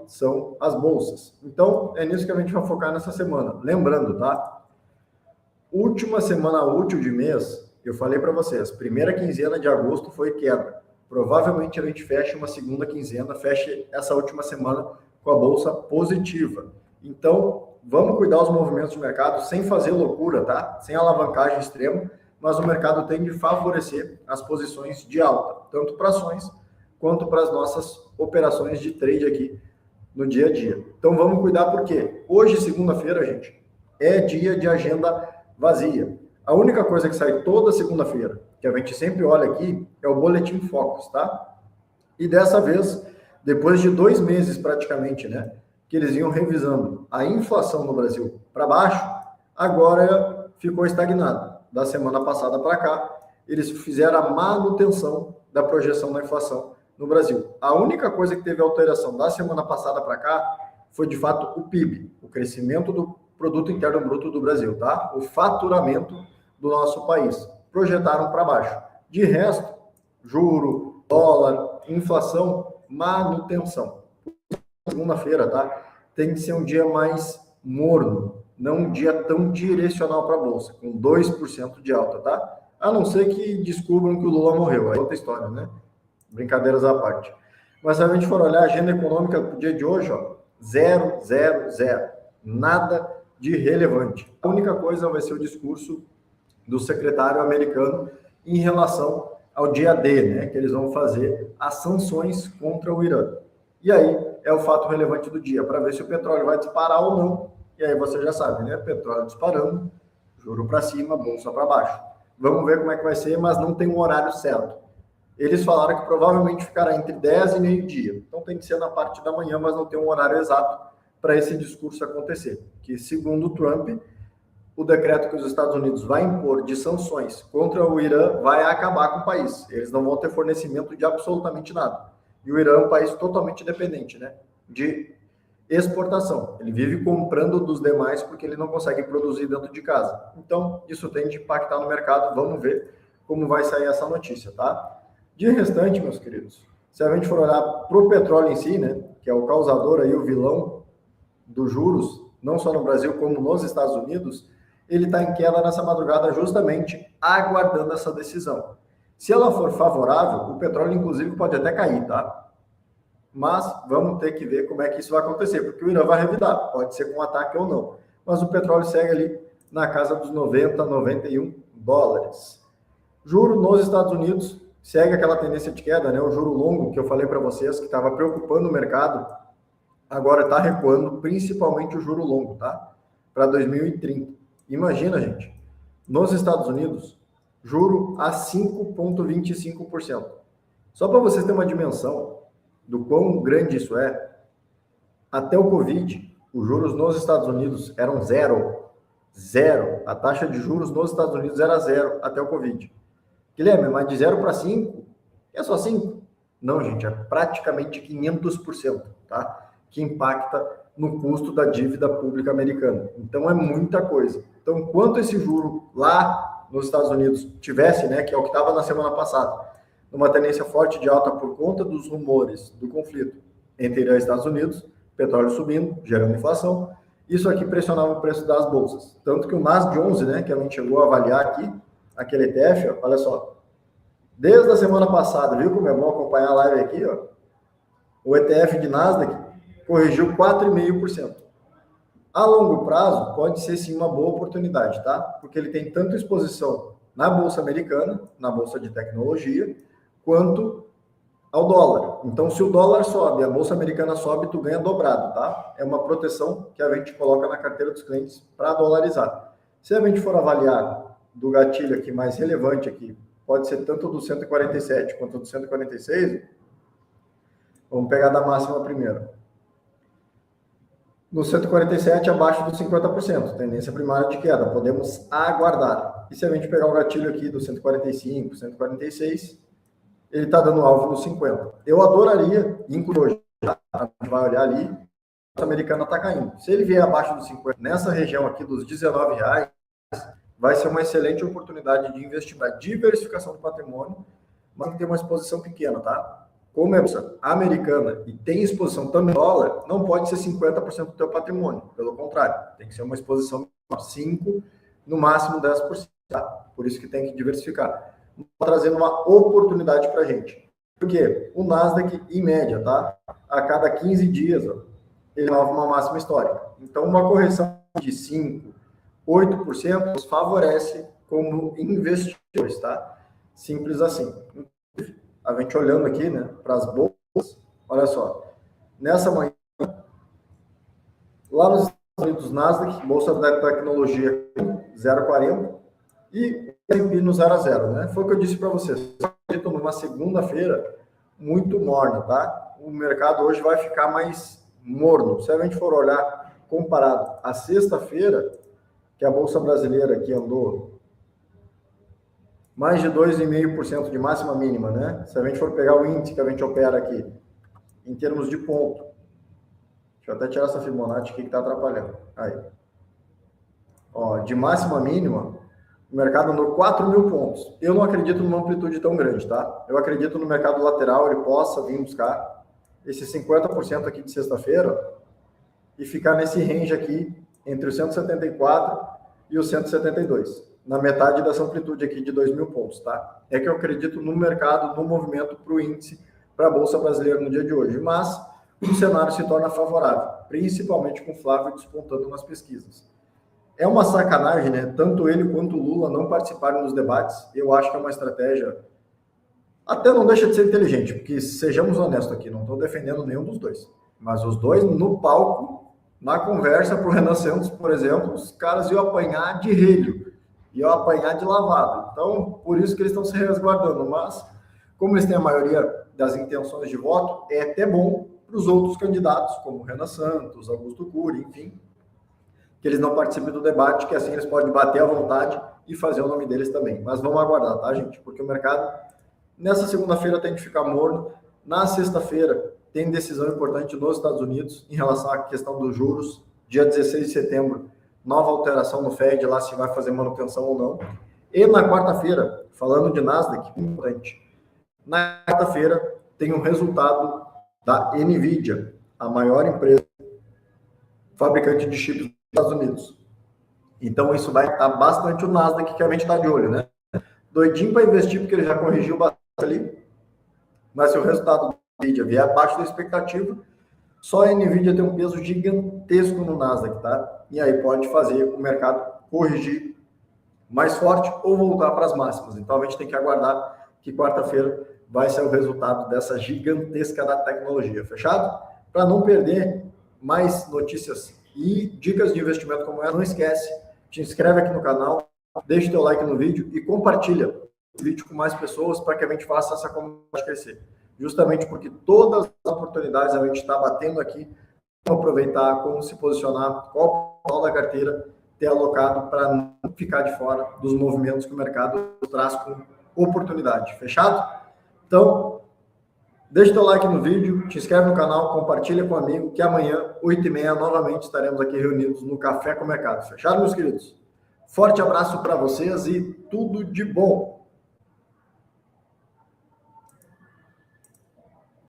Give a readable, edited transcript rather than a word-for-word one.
são as bolsas. Então, é nisso que a gente vai focar nessa semana. Lembrando, tá? Última semana útil de mês, eu falei para vocês, primeira quinzena de agosto foi queda. Provavelmente a gente fecha uma segunda quinzena, feche essa última semana com a bolsa positiva. Então, vamos cuidar dos movimentos de mercado sem fazer loucura, tá? Sem alavancagem extrema, mas o mercado tende a favorecer as posições de alta, tanto para ações quanto para as nossas operações de trade aqui no dia a dia. Então vamos cuidar porque hoje, segunda-feira, gente, é dia de agenda vazia. A única coisa que sai toda segunda-feira, que a gente sempre olha aqui, é o Boletim Focus, tá? E dessa vez, depois de 2 meses praticamente, né, que eles iam revisando a inflação no Brasil para baixo, agora ficou estagnado. Da semana passada para cá, eles fizeram a manutenção da projeção da inflação no Brasil. A única coisa que teve alteração da semana passada para cá foi, de fato, o PIB, o crescimento do Produto Interno Bruto do Brasil, tá? O faturamento do nosso país. Projetaram para baixo. De resto, juro, dólar, inflação, manutenção. Segunda-feira, tá? Tem que ser um dia mais morno, não um dia tão direcional para a Bolsa, com 2% de alta, tá? A não ser que descubram que o Lula morreu, aí é outra história, né? Brincadeiras à parte. Mas se a gente for olhar a agenda econômica do dia de hoje, ó, 0, 0, 0. Nada de relevante. A única coisa vai ser o discurso do secretário americano em relação ao dia D, né? Que eles vão fazer as sanções contra o Irã. E aí é o fato relevante do dia, para ver se o petróleo vai disparar ou não. E aí você já sabe, né? Petróleo disparando, juro para cima, bolsa para baixo. Vamos ver como é que vai ser, mas não tem um horário certo. Eles falaram que provavelmente ficará entre 10 e meio-dia. Então tem que ser na parte da manhã, mas não tem um horário exato para esse discurso acontecer. Que, segundo o Trump, o decreto que os Estados Unidos vai impor de sanções contra o Irã vai acabar com o país. Eles não vão ter fornecimento de absolutamente nada. E o Irã é um país totalmente dependente, né, de exportação. Ele vive comprando dos demais porque ele não consegue produzir dentro de casa. Então, isso tem de impactar no mercado. Vamos ver como vai sair essa notícia, tá? De restante, meus queridos, se a gente for olhar para o petróleo em si, né, que é o causador aí, o vilão dos juros, não só no Brasil como nos Estados Unidos, ele está em queda nessa madrugada justamente aguardando essa decisão. Se ela for favorável, o petróleo inclusive pode até cair, tá? Mas vamos ter que ver como é que isso vai acontecer, porque o Irã vai revidar, pode ser com ataque ou não. Mas o petróleo segue ali na casa dos 90, 91 dólares. Juro nos Estados Unidos segue aquela tendência de queda, né? O juro longo que eu falei para vocês, que estava preocupando o mercado, agora está recuando, principalmente o juro longo, tá? Para 2030. Imagina, gente, nos Estados Unidos, juro a 5,25%. Só para vocês terem uma dimensão do quão grande isso é, até o Covid, os juros nos Estados Unidos eram zero. Zero. A taxa de juros nos Estados Unidos era zero até o Covid. Guilherme, mas de 0 para 5, é só 5? Não, gente, é praticamente 500%, tá? Que impacta no custo da dívida pública americana. Então, é muita coisa. Então, enquanto esse juro lá nos Estados Unidos tivesse, né, que é o que estava na semana passada, numa tendência forte de alta por conta dos rumores do conflito entre Irã e Estados Unidos, petróleo subindo, gerando inflação, isso aqui pressionava o preço das bolsas. Tanto que o Nasdaq 11, né, que a gente chegou a avaliar aqui, aquele ETF, ó, olha só, desde a semana passada, viu como é bom acompanhar a live aqui, ó, o ETF de Nasdaq corrigiu 4,5%. A longo prazo, pode ser sim uma boa oportunidade, tá? Porque ele tem tanto exposição na Bolsa Americana, na Bolsa de Tecnologia, quanto ao dólar. Então, se o dólar sobe, a Bolsa Americana sobe, tu ganha dobrado, tá? É uma proteção que a gente coloca na carteira dos clientes para dolarizar. Se a gente for avaliar do gatilho aqui mais relevante aqui, pode ser tanto do 147 quanto do 146, vamos pegar da máxima primeiro. No 147, abaixo dos 50%, tendência primária de queda, podemos aguardar. E se a gente pegar o gatilho aqui do 145, 146, ele está dando alvo no 50. Eu adoraria, inclusive, a gente vai olhar ali, a americana está caindo. Se ele vier abaixo dos 50, nessa região aqui dos R$19, vai ser uma excelente oportunidade de investimento, diversificação do patrimônio, mas tem que ter uma exposição pequena, tá? como é bolsa americana e tem exposição também em dólar, não pode ser 50% do teu patrimônio. Pelo contrário, tem que ser uma exposição de 5%, no máximo 10%. Tá? Por isso que tem que diversificar. Trazendo uma oportunidade para a gente. Porque o Nasdaq, em média, tá? A cada 15 dias, ó, ele nova uma máxima histórica. Então, uma correção de 5%, 8% nos favorece como investidores, tá? Simples assim. A gente olhando aqui, né, para as bolsas, olha só. Nessa manhã, lá nos Estados Unidos, Nasdaq, Bolsa da Tecnologia 0,40 e S&P no 0 a 0, né? Foi o que eu disse para vocês. Eu acredito numa segunda-feira muito morna, tá? O mercado hoje vai ficar mais morno. Se a gente for olhar comparado à sexta-feira, que a Bolsa Brasileira aqui andou mais de 2,5% de máxima mínima, né? Se a gente for pegar o índice que a gente opera aqui, em termos de ponto, deixa eu até tirar essa Fibonacci aqui que está atrapalhando. Aí. Ó, de máxima mínima, o mercado andou 4.000 pontos. Eu não acredito numa amplitude tão grande, tá? Eu acredito no mercado lateral, ele possa vir buscar esse 50% aqui de sexta-feira e ficar nesse range aqui entre os 174 e os 172, na metade dessa amplitude aqui de 2.000 pontos, tá? É que eu acredito no mercado, no movimento para o índice, para a Bolsa Brasileira no dia de hoje, mas o cenário se torna favorável, principalmente com o Flávio despontando nas pesquisas. É uma sacanagem, né? Tanto ele quanto o Lula não participaram dos debates. Eu acho que é uma estratégia, até não deixa de ser inteligente, porque sejamos honestos aqui, não estou defendendo nenhum dos dois, mas os dois no palco, na conversa para o Renan Santos, por exemplo, os caras iam apanhar de relho, iam apanhar de lavado. Então, por isso que eles estão se resguardando, mas como eles têm a maioria das intenções de voto, é até bom para os outros candidatos, como Renan Santos, Augusto Cury, enfim, que eles não participem do debate, que assim eles podem bater à vontade e fazer o nome deles também. Mas vamos aguardar, tá, gente? Porque o mercado, nessa segunda-feira, tem que ficar morno. Na sexta-feira, tem decisão importante nos Estados Unidos em relação à questão dos juros. Dia 16 de setembro, nova alteração no Fed, lá se vai fazer manutenção ou não. E na quarta-feira, falando de Nasdaq, importante. Na quarta-feira, tem um resultado da NVIDIA, a maior empresa fabricante de chips dos Estados Unidos. Então, isso vai estar bastante o Nasdaq, que a gente está de olho, né? Doidinho para investir, porque ele já corrigiu bastante ali. Mas se o resultado da NVIDIA vier abaixo da expectativa, só a NVIDIA tem um peso gigantesco no Nasdaq, tá? E aí pode fazer o mercado corrigir mais forte ou voltar para as máximas. Então, a gente tem que aguardar que quarta-feira vai ser o resultado dessa gigantesca da tecnologia. Fechado? Para não perder mais notícias e dicas de investimento como essa, não esquece, te inscreve aqui no canal, deixa o teu like no vídeo e compartilha o vídeo com mais pessoas para que a gente faça essa comunidade crescer. Justamente porque todas as oportunidades a gente está batendo aqui, como aproveitar, como se posicionar, qual da carteira ter alocado para não ficar de fora dos movimentos que o mercado traz com oportunidade. Fechado? Então, deixa o teu like no vídeo, te inscreve no canal, compartilha com um amigo, que amanhã, 8h30, novamente estaremos aqui reunidos no Café com o Mercado. Fechado, meus queridos? Forte abraço para vocês e tudo de bom!